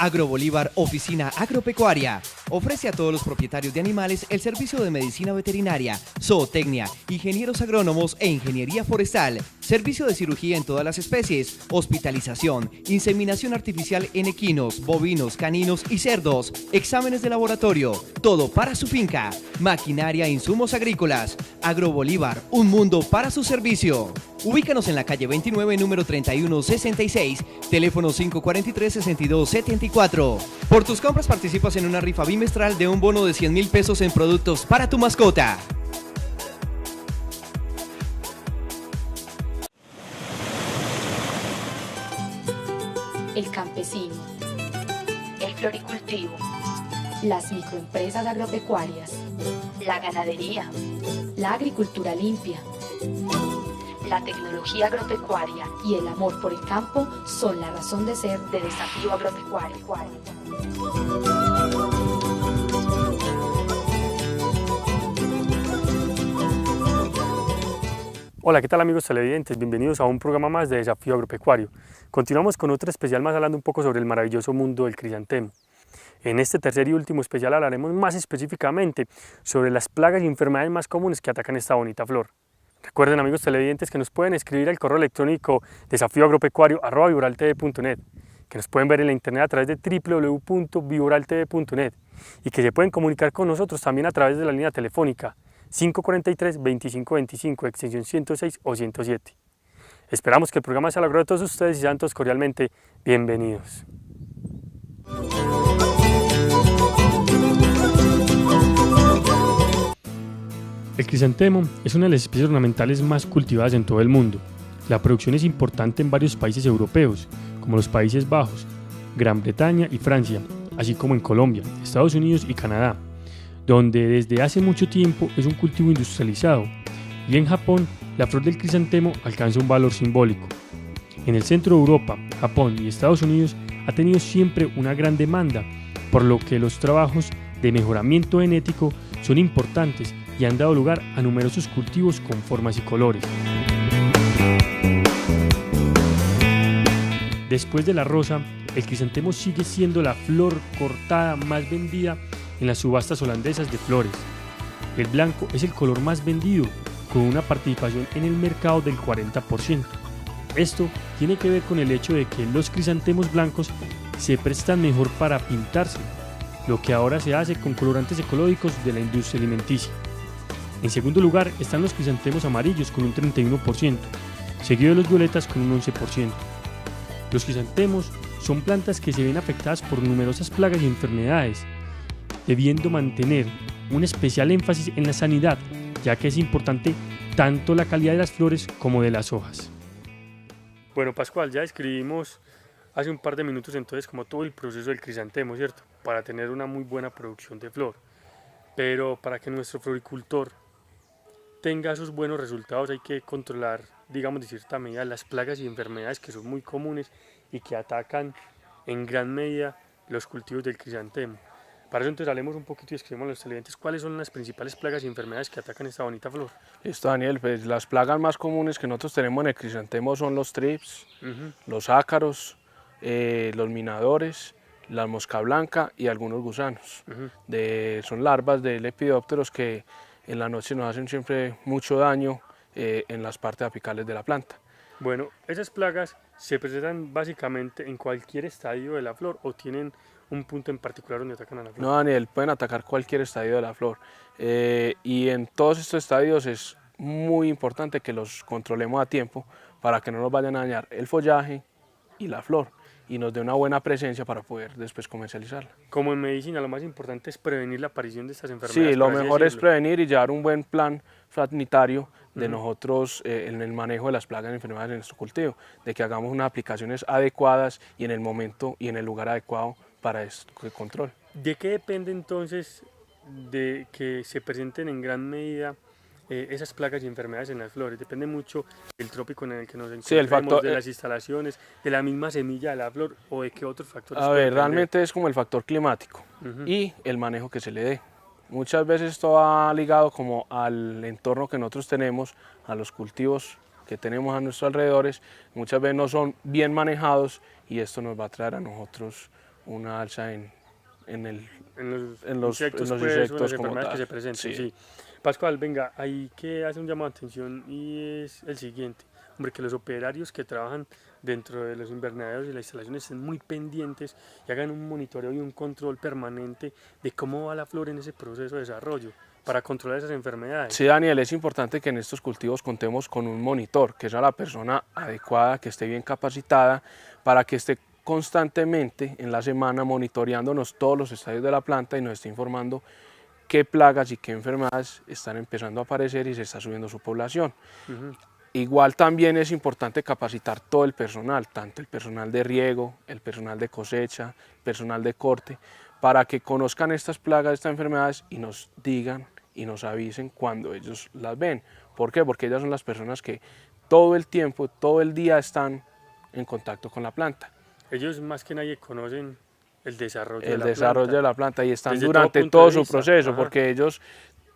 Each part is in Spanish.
Agrobolívar Oficina Agropecuaria ofrece a todos los propietarios de animales el servicio de medicina veterinaria, zootecnia, ingenieros agrónomos e ingeniería forestal, servicio de cirugía en todas las especies, hospitalización, inseminación artificial en equinos, bovinos, caninos y cerdos, exámenes de laboratorio, todo para su finca, maquinaria e insumos agrícolas. Agrobolívar, un mundo para su servicio. Ubícanos en la calle 29, número 3166, teléfono 543-6274. Por tus compras participas en una rifa bimestral de un bono de 100.000 pesos en productos para tu mascota. El campesino, el floricultivo, las microempresas agropecuarias, la ganadería, la agricultura limpia, la tecnología agropecuaria y el amor por el campo son la razón de ser de Desafío Agropecuario. Hola, ¿qué tal amigos televidentes? Bienvenidos a un programa más de Desafío Agropecuario. Continuamos con otro especial más hablando un poco sobre el maravilloso mundo del crisantemo. En este tercer y último especial hablaremos más específicamente sobre las plagas y enfermedades más comunes que atacan esta bonita flor. Recuerden amigos televidentes que nos pueden escribir al correo electrónico desafioagropecuario@vivoraltv.net, que nos pueden ver en la internet a través de www.vivoraltv.net y que se pueden comunicar con nosotros también a través de la línea telefónica 543-2525, extensión 106 o 107. Esperamos que el programa sea el agrado de todos ustedes y sean todos cordialmente bienvenidos. El crisantemo es una de las especies ornamentales más cultivadas en todo el mundo. La producción es importante en varios países europeos, como los Países Bajos, Gran Bretaña y Francia, así como en Colombia, Estados Unidos y Canadá, donde desde hace mucho tiempo es un cultivo industrializado, y en Japón la flor del crisantemo alcanza un valor simbólico. En el centro de Europa, Japón y Estados Unidos ha tenido siempre una gran demanda, por lo que los trabajos de mejoramiento genético son importantes y han dado lugar a numerosos cultivos con formas y colores. Después de la rosa, el crisantemo sigue siendo la flor cortada más vendida en las subastas holandesas de flores. El blanco es el color más vendido, con una participación en el mercado del 40%. Esto tiene que ver con el hecho de que los crisantemos blancos se prestan mejor para pintarse, lo que ahora se hace con colorantes ecológicos de la industria alimenticia. En segundo lugar están los crisantemos amarillos con un 31%, seguido de los violetas con un 11%. Los crisantemos son plantas que se ven afectadas por numerosas plagas y enfermedades, debiendo mantener un especial énfasis en la sanidad, ya que es importante tanto la calidad de las flores como de las hojas. Bueno, Pascual, ya describimos hace un par de minutos entonces como todo el proceso del crisantemo, ¿cierto? Para tener una muy buena producción de flor. Pero para que nuestro floricultor tenga esos buenos resultados hay que controlar, digamos de cierta medida, las plagas y enfermedades que son muy comunes y que atacan en gran medida los cultivos del crisantemo. Para eso entonces hablemos un poquito y escribimos a los televidentes cuáles son las principales plagas y enfermedades que atacan esta bonita flor. Listo, Daniel, pues las plagas más comunes que nosotros tenemos en el crisantemo son los thrips, los ácaros, los minadores, la mosca blanca y algunos gusanos. Son larvas de lepidópteros que en la noche nos hacen siempre mucho daño en las partes apicales de la planta. Bueno, esas plagas se presentan básicamente en cualquier estadio de la flor o tienen un punto en particular donde atacan a la flor. No, Daniel, pueden atacar cualquier estadio de la flor y en todos estos estadios es muy importante que los controlemos a tiempo para que no nos vayan a dañar el follaje y la flor y nos dé una buena presencia para poder después comercializarla. Como en medicina, lo más importante es prevenir la aparición de estas enfermedades. Sí, lo mejor es prevenir y llevar un buen plan sanitario de nosotros en el manejo de las plagas y enfermedades en nuestro cultivo, de que hagamos unas aplicaciones adecuadas y en el momento y en el lugar adecuado para este control. ¿De qué depende entonces de que se presenten en gran medida esas plagas y enfermedades en las flores? Depende mucho del trópico en el que nos encontremos, de las instalaciones, de la misma semilla de la flor o de qué otros factores. A ver, realmente es como el factor climático y el manejo que se le dé. Muchas veces esto va ligado como al entorno que nosotros tenemos, a los cultivos que tenemos a nuestros alrededores, muchas veces no son bien manejados y esto nos va a traer a nosotros una alza en los insectos, las como enfermedades tal. que se presenten. Sí. Sí. Pascual, venga, hay que hacer un llamado de atención y es el siguiente. Hombre, que los operarios que trabajan dentro de los invernaderos y las instalaciones estén muy pendientes y hagan un monitoreo y un control permanente de cómo va la flor en ese proceso de desarrollo para controlar esas enfermedades. Sí, Daniel, es importante que en estos cultivos contemos con un monitor, que sea la persona adecuada, que esté bien capacitada, para que esté constantemente en la semana monitoreándonos todos los estadios de la planta y nos esté informando qué plagas y qué enfermedades están empezando a aparecer y se está subiendo su población. Igual también es importante capacitar todo el personal, tanto el personal de riego, el personal de cosecha, el personal de corte, para que conozcan estas plagas, estas enfermedades y nos digan y nos avisen cuando ellos las ven. ¿Por qué? Porque ellas son las personas que todo el tiempo, todo el día están en contacto con la planta. Ellos más que nadie conocen el desarrollo de la planta y están desde durante todo su proceso, porque ellos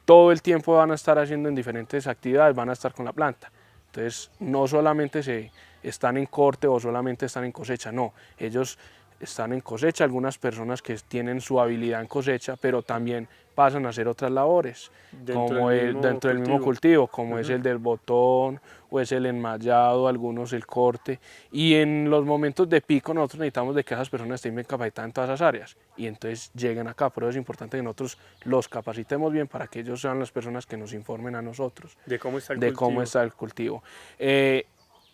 todo el tiempo van a estar haciendo en diferentes actividades, van a estar con la planta. Entonces no solamente se están en corte o solamente están en cosecha, no, ellos están en cosecha, algunas personas que tienen su habilidad en cosecha, pero también pasan a hacer otras labores dentro del mismo cultivo, como es el del botón o es el enmayado, algunos el corte, y en los momentos de pico nosotros necesitamos de que esas personas estén bien capacitadas en todas esas áreas y entonces lleguen acá. Por eso es importante que nosotros los capacitemos bien para que ellos sean las personas que nos informen a nosotros de cómo está el cultivo. El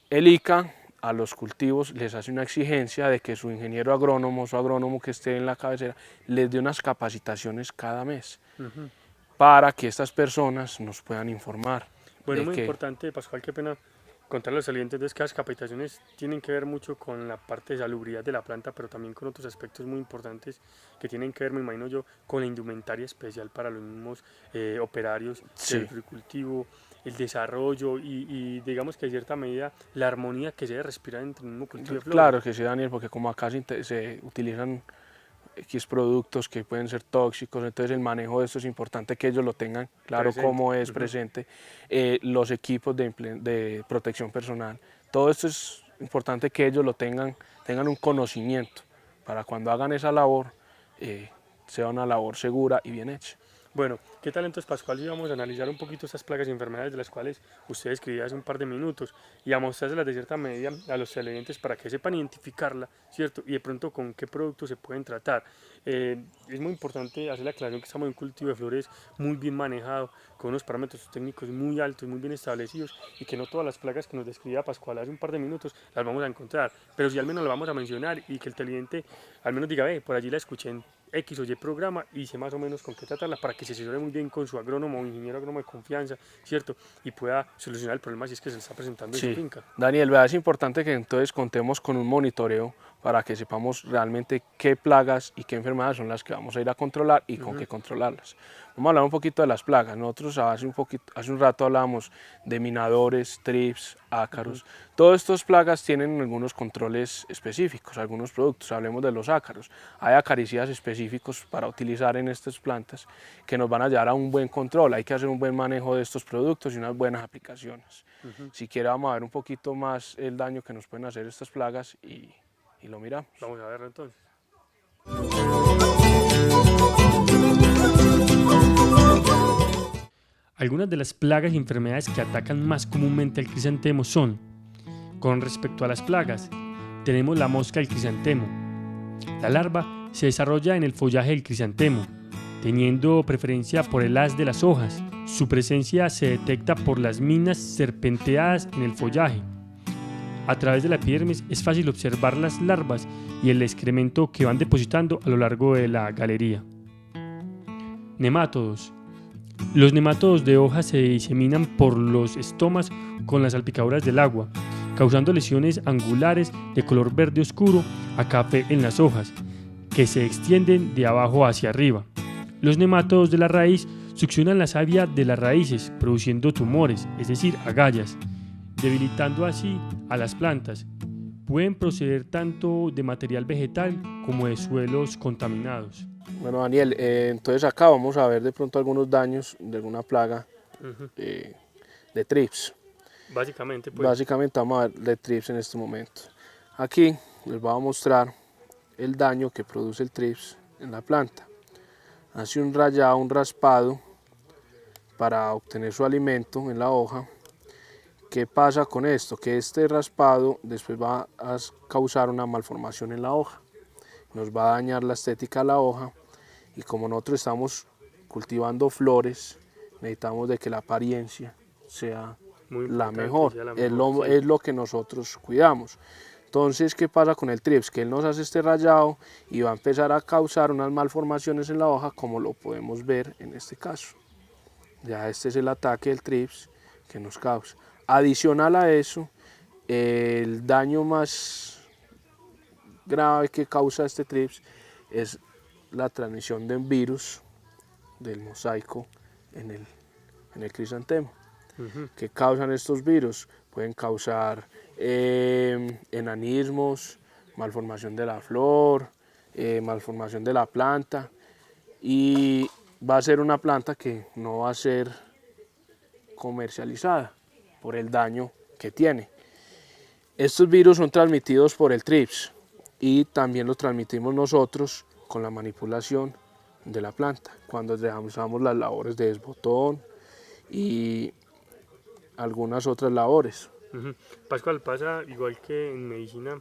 ICA a los cultivos les hace una exigencia de que su ingeniero agrónomo, su agrónomo que esté en la cabecera, les dé unas capacitaciones cada mes para que estas personas nos puedan informar. Bueno, muy importante, Pascual, qué pena contarle a los salientes de que las capacitaciones tienen que ver mucho con la parte de salubridad de la planta, pero también con otros aspectos muy importantes que tienen que ver, me imagino yo, con la indumentaria especial para los mismos operarios del agricultivo, el desarrollo y digamos que en cierta medida la armonía que se debe respirar entre el mismo cultivo de flores. Claro que sí, Daniel, porque como acá se utilizan X productos que pueden ser tóxicos, entonces el manejo de esto es importante que ellos lo tengan claro cómo es presente, los equipos de protección personal, todo esto es importante que ellos lo tengan un conocimiento para cuando hagan esa labor sea una labor segura y bien hecha. Bueno, ¿qué tal entonces, Pascual? Y vamos a analizar un poquito estas plagas y enfermedades de las cuales usted escribía hace un par de minutos y a mostrárselas de cierta medida a los televidentes para que sepan identificarla, ¿cierto? Y de pronto con qué productos se pueden tratar. Es muy importante hacer la aclaración que estamos en un cultivo de flores muy bien manejado, con unos parámetros técnicos muy altos, muy bien establecidos y que no todas las plagas que nos describía Pascual hace un par de minutos las vamos a encontrar, pero sí al menos las vamos a mencionar y que el televidente al menos diga, ve, por allí la escuché en X o Y programa y sé más o menos con qué tratarla para que se asesore muy bien con su agrónomo o ingeniero agrónomo de confianza, ¿cierto? Y pueda solucionar el problema si es que se le está presentando en su finca. Daniel, es importante que entonces contemos con un monitoreo para que sepamos realmente qué plagas y qué enfermedades son las que vamos a ir a controlar y con qué controlarlas. Vamos a hablar un poquito de las plagas. Nosotros hace un rato hablábamos de minadores, trips, ácaros. Todas estas plagas tienen algunos controles específicos, algunos productos. Hablemos de los ácaros. Hay acaricidas específicos para utilizar en estas plantas que nos van a llevar a un buen control. Hay que hacer un buen manejo de estos productos y unas buenas aplicaciones. Si quiere vamos a ver un poquito más el daño que nos pueden hacer estas plagas y lo miramos. Vamos a verlo entonces. Algunas de las plagas y enfermedades que atacan más comúnmente al crisantemo son, con respecto a las plagas, tenemos la mosca del crisantemo. La larva se desarrolla en el follaje del crisantemo, teniendo preferencia por el haz de las hojas. Su presencia se detecta por las minas serpenteadas en el follaje. A través de la epidermis es fácil observar las larvas y el excremento que van depositando a lo largo de la galería. Nemátodos. Los nemátodos de hojas se diseminan por los estomas con las salpicaduras del agua, causando lesiones angulares de color verde oscuro a café en las hojas, que se extienden de abajo hacia arriba. Los nemátodos de la raíz succionan la savia de las raíces, produciendo tumores, es decir, agallas, debilitando así a las plantas. Pueden proceder tanto de material vegetal como de suelos contaminados. Bueno, Daniel, entonces acá vamos a ver de pronto algunos daños de alguna plaga de trips. Básicamente, vamos a ver de trips en este momento. Aquí les voy a mostrar el daño que produce el trips en la planta. Hace un rayado, un raspado para obtener su alimento en la hoja. ¿Qué pasa con esto? Que este raspado después va a causar una malformación en la hoja, nos va a dañar la estética de la hoja, y como nosotros estamos cultivando flores, necesitamos de que la apariencia sea la mejor, es lo que nosotros cuidamos. Entonces, ¿qué pasa con el trips? Que él nos hace este rayado y va a empezar a causar unas malformaciones en la hoja, como lo podemos ver en este caso. Ya este es el ataque del trips que nos causa. Adicional a eso, el daño más grave que causa este trips es la transmisión de un virus del mosaico en el crisantemo. ¿Qué causan estos virus? Pueden causar enanismos, malformación de la flor, malformación de la planta, y va a ser una planta que no va a ser comercializada por el daño que tiene. Estos virus son transmitidos por el trips y también los transmitimos nosotros con la manipulación de la planta, cuando realizamos las labores de desbotón y algunas otras labores. Pascual, pasa igual que en medicina,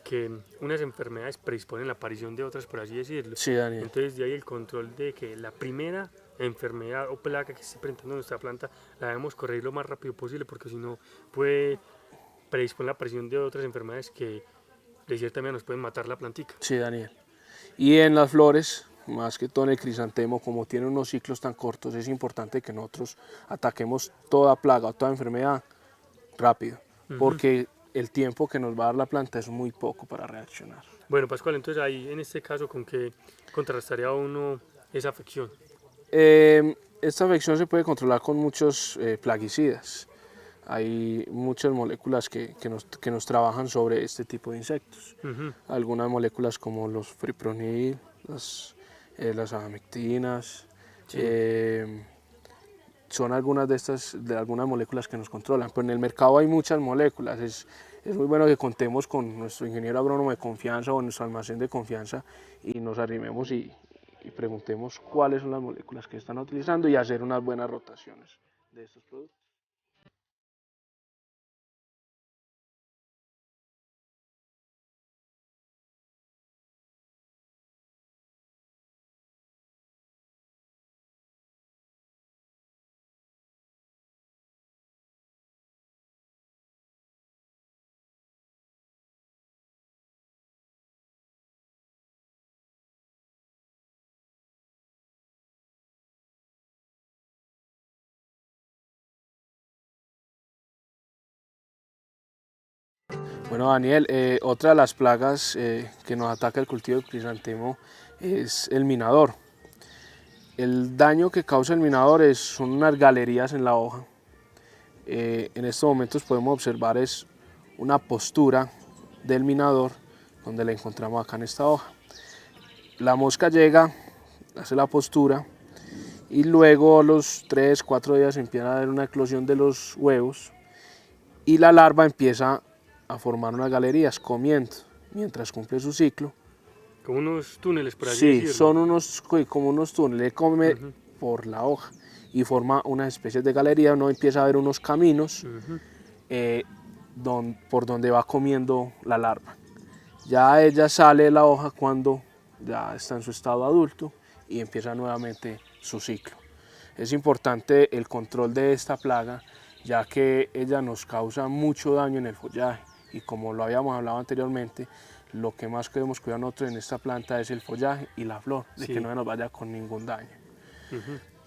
que unas enfermedades predisponen la aparición de otras, por así decirlo. Sí, Daniel. Entonces, de ahí el control de que la primera enfermedad o plaga que esté presentando nuestra planta la debemos corregir lo más rápido posible, porque si no puede predisponer la aparición de otras enfermedades que de cierta manera nos pueden matar la plantica. Sí, Daniel. Y en las flores, más que todo en el crisantemo, como tiene unos ciclos tan cortos, es importante que nosotros ataquemos toda plaga o toda enfermedad rápido, porque el tiempo que nos va a dar la planta es muy poco para reaccionar. Bueno, Pascual, entonces ahí en este caso, ¿con qué contrarrestaría uno esa afección? Esta afección se puede controlar con muchos plaguicidas. Hay muchas moléculas que nos trabajan sobre este tipo de insectos. Algunas moléculas como los fipronil, las abamectinas, sí. Son algunas de algunas moléculas que nos controlan. Pero en el mercado hay muchas moléculas. Es muy bueno que contemos con nuestro ingeniero agrónomo de confianza o nuestro almacén de confianza y nos arrimemos y preguntemos cuáles son las moléculas que están utilizando y hacer unas buenas rotaciones de estos productos. Bueno, Daniel, otra de las plagas que nos ataca el cultivo de crisantemo es el minador. El daño que causa el minador son unas galerías en la hoja. En estos momentos podemos observar una postura del minador donde la encontramos acá en esta hoja. La mosca llega, hace la postura y luego a los 3-4 días empieza a haber una eclosión de los huevos y la larva empieza a formar unas galerías comiendo mientras cumple su ciclo. Como unos túneles, por así sí, decirlo. Son como unos túneles, come por la hoja y forma unas especies de galerías. Uno empieza a ver unos caminos por donde va comiendo la larva. Ya ella sale de la hoja cuando ya está en su estado adulto y empieza nuevamente su ciclo. Es importante el control de esta plaga, ya que ella nos causa mucho daño en el follaje. Y como lo habíamos hablado anteriormente, lo que más queremos cuidar nosotros en esta planta es el follaje y la flor, de que no nos vaya con ningún daño.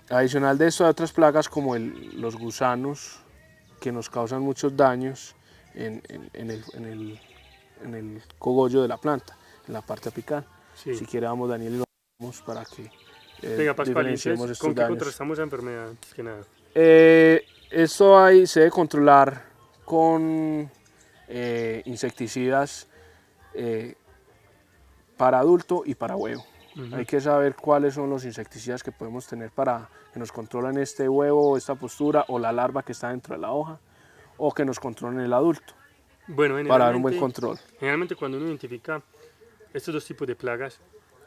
Adicional de esto hay otras plagas como los gusanos, que nos causan muchos daños en el cogollo de la planta, en la parte apical. Sí. Si quiere vamos, Daniel, y lo vamos para que venga, Pascual, entonces, ¿con qué contrastamos esa enfermedad? Que nada. Esto se debe controlar con insecticidas para adulto y para huevo. Hay que saber cuáles son los insecticidas que podemos tener para que nos controlen este huevo, esta postura o la larva que está dentro de la hoja, o que nos controlen el adulto. Bueno, para dar un buen control. Generalmente cuando uno identifica estos dos tipos de plagas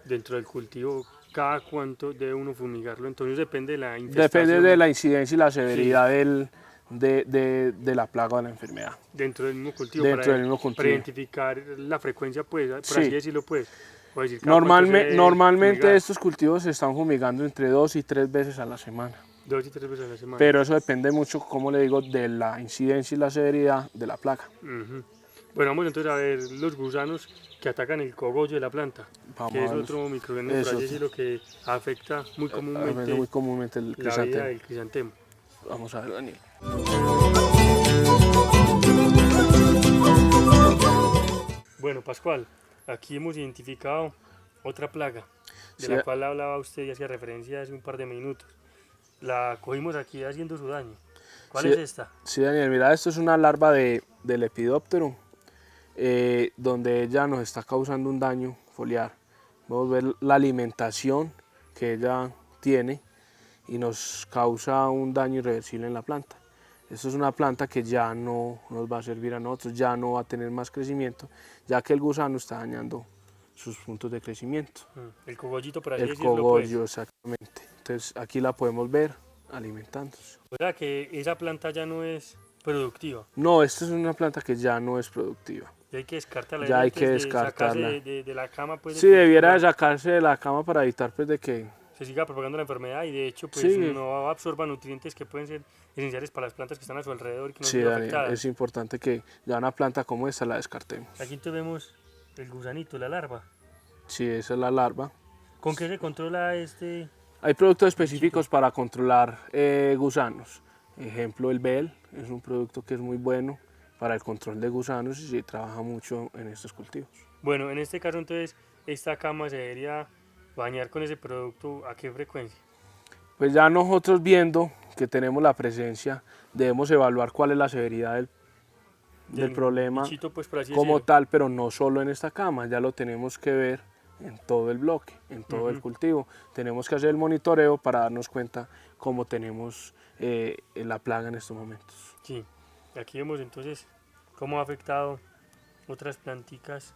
dentro del cultivo, ¿cada cuánto debe uno fumigarlo? Entonces depende de la infestación. Depende de la incidencia y la severidad de la plaga o de la enfermedad. Dentro del mismo cultivo, Dentro del mismo cultivo. para identificar la frecuencia, pues, por Sí. así decirlo, pues. O decir, cada cuánto se debe Normalmente fumigar. estos cultivos se están fumigando entre 2 y 3 veces a la semana. 2 y 3 veces a la semana. Pero eso depende mucho, como le digo, de la incidencia y la severidad de la plaga. Ujú. Bueno, vamos entonces a ver los gusanos que atacan el cogollo de la planta, Vamos que a es ver. otro microorganismo, por Eso. así decirlo, que afecta muy comúnmente, Muy comúnmente el la vida crisantemo. del crisantemo. Vamos a ver, Daniel. Bueno, Pascual, aquí hemos identificado otra plaga, de Sí. la cual hablaba usted y hacía referencia hace un par de minutos. La cogimos aquí haciendo su daño. ¿Cuál Sí. es esta? Sí, Daniel, mira, esto es una larva de Lepidóptero, donde ella nos está causando un daño foliar. Vamos a ver la alimentación que ella tiene y nos causa un daño irreversible en la planta. Esto es una planta que ya no nos va a servir a nosotros, ya no va a tener más crecimiento, ya que el gusano está dañando sus puntos de crecimiento. El cogollito, por así El decirlo. cogollo, exactamente. Entonces aquí la podemos ver alimentándose. Pues. O sea que esa planta ya no es productiva. No, esta es una planta que ya no es productiva. Y hay que descartarla. Ya hay antes que de descartarla. sacarse de la cama, pues. Sí, debiera de sacarse de la cama para evitar pues de que... se siga propagando la enfermedad y de hecho pues Sí. no absorba nutrientes que pueden ser esenciales para las plantas que están a su alrededor y que no Sí, se ven Daniel, afectadas. es importante que ya una planta como esta la descartemos. Aquí entonces vemos el gusanito, la larva. Sí, esa es la larva. ¿Con qué se controla este? Hay productos específicos para controlar gusanos. Ejemplo, el BEL es un producto que es muy bueno para el control de gusanos y se trabaja mucho en estos cultivos. Bueno, en este caso entonces esta cama se debería bañar con ese producto. ¿A qué frecuencia? Pues ya nosotros viendo que tenemos la presencia, debemos evaluar cuál es la severidad del problema bichito, pues, por así como decirlo. tal, pero no solo en esta cama, ya lo tenemos que ver en todo el bloque, en todo el cultivo. Tenemos que hacer el monitoreo para darnos cuenta cómo tenemos la plaga en estos momentos. Sí, aquí vemos entonces cómo ha afectado otras planticas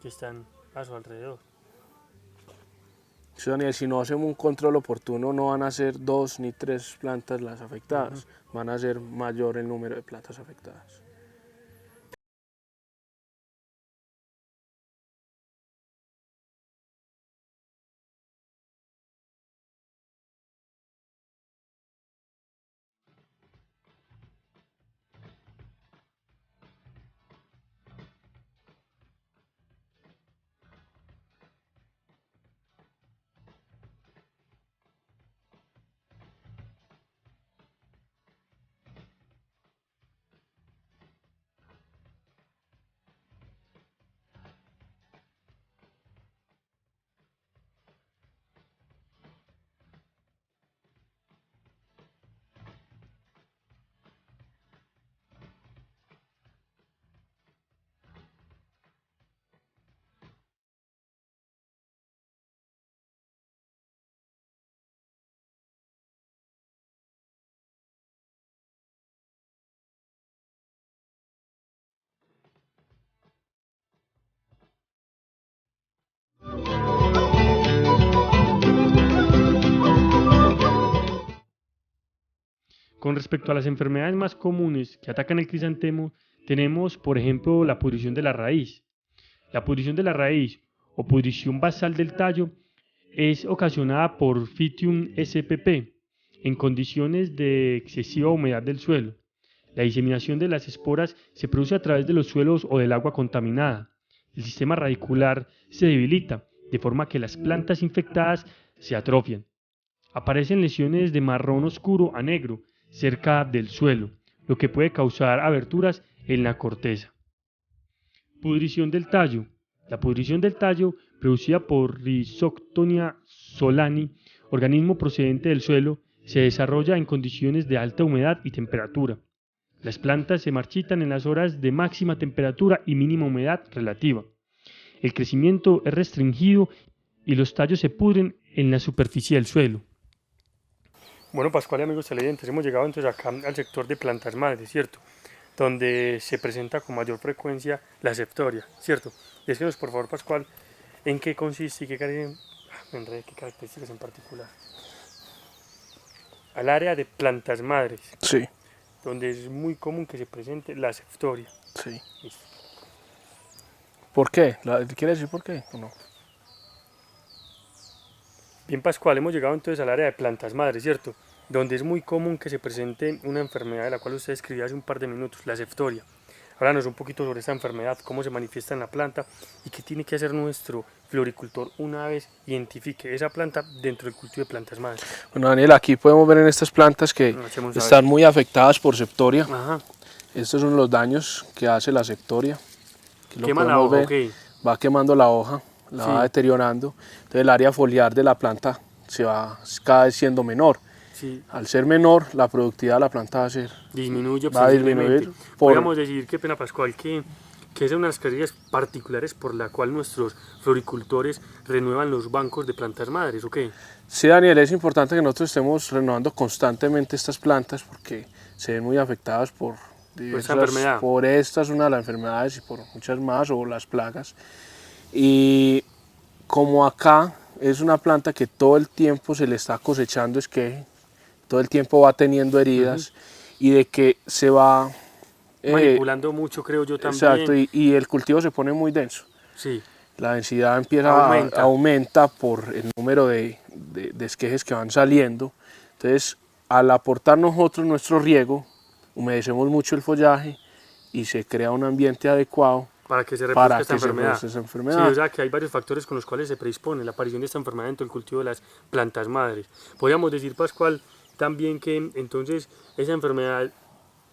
que están a su alrededor. Sí, Daniel, si no hacemos un control oportuno, no van a ser 2 ni 3 plantas las afectadas, van a ser mayor el número de plantas afectadas. Con respecto a las enfermedades más comunes que atacan el crisantemo, tenemos, por ejemplo, la pudrición de la raíz. La pudrición de la raíz o pudrición basal del tallo es ocasionada por Phytium spp en condiciones de excesiva humedad del suelo. La diseminación de las esporas se produce a través de los suelos o del agua contaminada. El sistema radicular se debilita, de forma que las plantas infectadas se atrofian. Aparecen lesiones de marrón oscuro a negro cerca del suelo, lo que puede causar aberturas en la corteza. Pudrición del tallo. La pudrición del tallo, producida por Rhizoctonia solani, organismo procedente del suelo, se desarrolla en condiciones de alta humedad y temperatura. Las plantas se marchitan en las horas de máxima temperatura y mínima humedad relativa. El crecimiento es restringido y los tallos se pudren en la superficie del suelo. Bueno, Pascual y amigos televidentes, hemos llegado entonces acá al sector de plantas madres, ¿cierto? Donde se presenta con mayor frecuencia la septoria, ¿cierto? Decínos por favor, Pascual, ¿En qué consiste y qué características en particular? Al área de plantas madres, Sí, donde es muy común que se presente la ceftoria. sí. Listo. ¿Por qué? ¿Quieres decir por qué o no? Bien, Pascual, hemos llegado entonces al área de plantas madres, ¿cierto? Donde es muy común que se presente una enfermedad de la cual usted escribió hace un par de minutos, la ceftoria. Háblanos un poquito sobre esta enfermedad, cómo se manifiesta en la planta y qué tiene que hacer nuestro floricultor una vez identifique esa planta dentro del cultivo de plantas madres. Bueno, Daniel, aquí podemos ver en estas plantas que están muy afectadas por ceftoria. Ajá. Estos son los daños que hace la ceftoria. ¿Quema la hoja o qué? Va quemando la hoja, la Sí. va deteriorando. Entonces el área foliar de la planta se va cada vez siendo menor. Sí. Al ser menor, la productividad de la planta va a Disminuye va a disminuir. sensiblemente. Podríamos decir, qué pena Pascual, que es una de las características particulares por la cual nuestros floricultores renuevan los bancos de plantas madres, ¿o qué? Sí, Daniel, es importante que nosotros estemos renovando constantemente estas plantas porque se ven muy afectadas por esta enfermedad. Por esta es una de las enfermedades y por muchas más, o las plagas. Y como acá es una planta que todo el tiempo se le está cosechando esqueje, todo el tiempo va teniendo heridas y de que se va manipulando mucho, creo yo también. Exacto, y el cultivo se pone muy denso. Sí. La densidad aumenta por el número de esquejes que van saliendo. Entonces, al aportar nosotros nuestro riego, humedecemos mucho el follaje y se crea un ambiente adecuado para que se reproduzca esta enfermedad. Sí, o sea que hay varios factores con los cuales se predispone la aparición de esta enfermedad dentro del cultivo de las plantas madres. Podríamos decir, Pascual, también que entonces esa enfermedad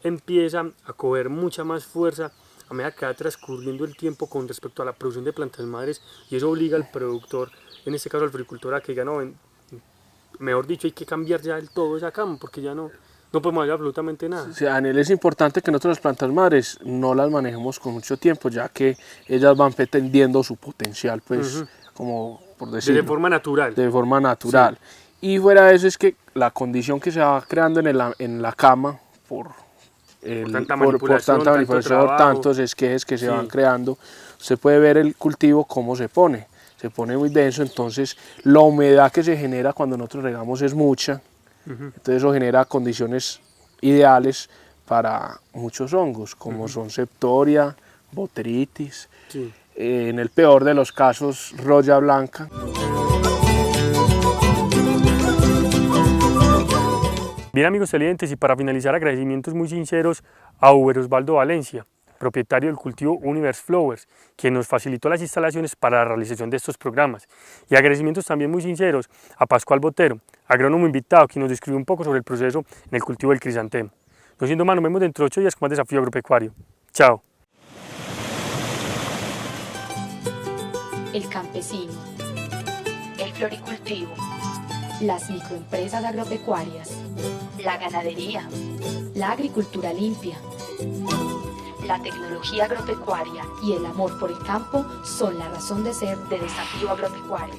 empieza a coger mucha más fuerza a medida que va transcurriendo el tiempo con respecto a la producción de plantas madres, y eso obliga al productor, en este caso al floricultor, a que diga, no, mejor dicho, hay que cambiar ya del todo esa cama porque ya no podemos hacer absolutamente nada. Sí, Daniel, es importante que nosotros las plantas madres no las manejemos con mucho tiempo, ya que ellas van pretendiendo su potencial, pues, como por decirlo. De forma natural. De forma natural. Sí. Y fuera de eso es que la condición que se va creando en la cama por tanta manipulación, tantos esquejes que se van creando, usted puede ver el cultivo cómo se pone muy denso. Entonces la humedad que se genera cuando nosotros regamos es mucha, entonces eso genera condiciones ideales para muchos hongos, como son septoria, botrytis, en el peor de los casos roya blanca. Bien, amigos televidentes, y para finalizar, agradecimientos muy sinceros a Uber Osvaldo Valencia, propietario del cultivo Universe Flowers, quien nos facilitó las instalaciones para la realización de estos programas. Y agradecimientos también muy sinceros a Pascual Botero, agrónomo invitado, quien nos describió un poco sobre el proceso en el cultivo del crisantemo. No siendo más, nos vemos dentro de 8 días con más Desafío Agropecuario. Chao. El campesino, el floricultivo, las microempresas agropecuarias, la ganadería, la agricultura limpia, la tecnología agropecuaria y el amor por el campo son la razón de ser de Desafío Agropecuario.